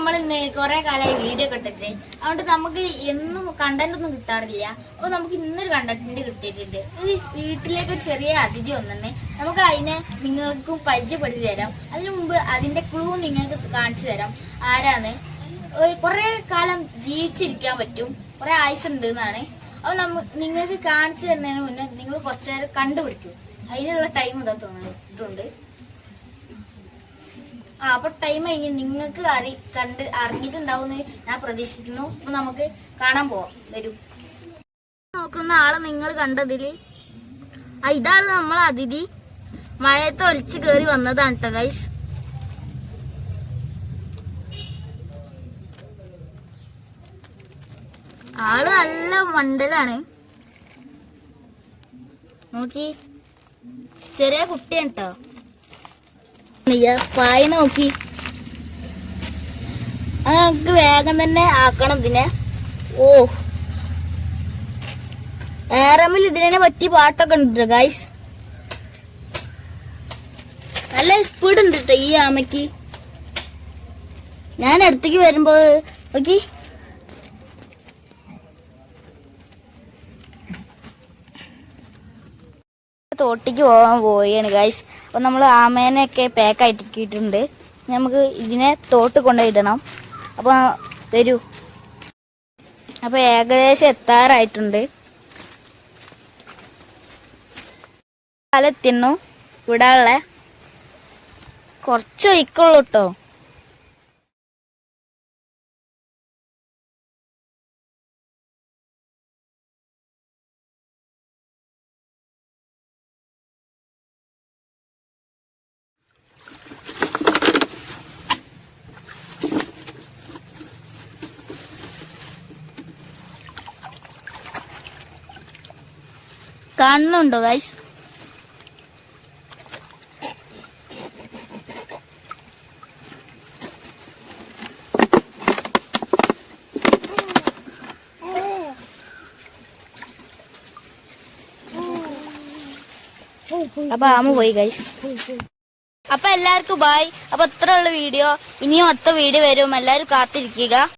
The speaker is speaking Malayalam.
നമ്മൾ കുറെ കാലമായി വീഡിയോ കിട്ടിട്ട് അതുകൊണ്ട് നമുക്ക് എന്നും കണ്ടന്റ് ഒന്നും കിട്ടാറില്ല. അപ്പൊ നമുക്ക് ഇന്നൊരു കണ്ടന്റ് കിട്ടിയിട്ടുണ്ട്. ഒരു വീട്ടിലേക്ക് ഒരു ചെറിയ അതിഥി വന്നിട്ടുണ്ട്. നമുക്ക് അതിനെ നിങ്ങൾക്കും പരിചയപ്പെടുത്തി തരാം. അതിനു മുമ്പ് അതിന്റെ ക്ലൂ നിങ്ങൾക്ക് കാണിച്ചു തരാം ആരാന്ന്. കുറെ കാലം ജീവിച്ചിരിക്കാൻ പറ്റും, കുറെ ആയുസുണ്ട് എന്നാണ്. അപ്പൊ നിങ്ങൾക്ക് കാണിച്ചു തരുന്നതിന് മുന്നേ നിങ്ങൾ കുറച്ചു നേരം കണ്ടുപിടിക്കും. അതിനുള്ള ടൈം ഇതാ തോന്നിയിട്ടുണ്ട്. അപ്പൊ ടൈം കഴിഞ്ഞ് നിങ്ങൾക്ക് അറിഞ്ഞിട്ടുണ്ടാവുമെന്ന് ഞാൻ പ്രതീക്ഷിക്കുന്നു. അപ്പൊ നമുക്ക് കാണാൻ പോവാം. വരൂ. നോക്കുന്ന ആളെ നിങ്ങൾ കണ്ടതില് ഇതാണ് നമ്മളെ അതിഥി. മഴയത്ത് ഒലിച്ചു കയറി വന്നതാണ് കേട്ടോ ഗൈസ്. ആള് നല്ല മണ്ടലാണ്. നോക്കി, ചെറിയ കുട്ടിയാണ് കേട്ടോ. പായ നോക്കി. നമുക്ക് വേഗം തന്നെ ആക്കണം ഇതിനെ. ഓ, ഏറമിൽ ഇതിനെ പറ്റി പാട്ടൊക്കെ ഉണ്ട് ഗൈസ്. നല്ല സ്പീഡ് ഉണ്ട് കേട്ടോ ഈ ആമയ്ക്ക്. ഞാൻ അടുത്തേക്ക് വരുമ്പോ നോക്കി, തോട്ടിക്ക് പോകാൻ പോവുകയാണ് ഗൈസ്. അപ്പൊ നമ്മൾ ആമേനെയൊക്കെ പാക്കായിട്ടിട്ടുണ്ട്. നമുക്ക് ഇതിനെ തോട്ട് കൊണ്ടുപോയിടണം. അപ്പൊ വരൂ. അപ്പൊ ഏകദേശം എത്താറായിട്ടുണ്ട്. കാലെത്തിന്നു. വിടാനുള്ള കുറച്ച് ഒഴിക്കുള്ളൂ കേട്ടോ. കാണുന്നുണ്ടോ ഗൈസ്? അപ്പൊ ആമ പോയി ഗൈസ്. അപ്പൊ എല്ലാവർക്കും ബായ്. അപ്പൊ ഇത്ര ഉള്ള വീഡിയോ. ഇനിയും അടുത്ത വീഡിയോ വരും. എല്ലാവരും കാത്തിരിക്കുക.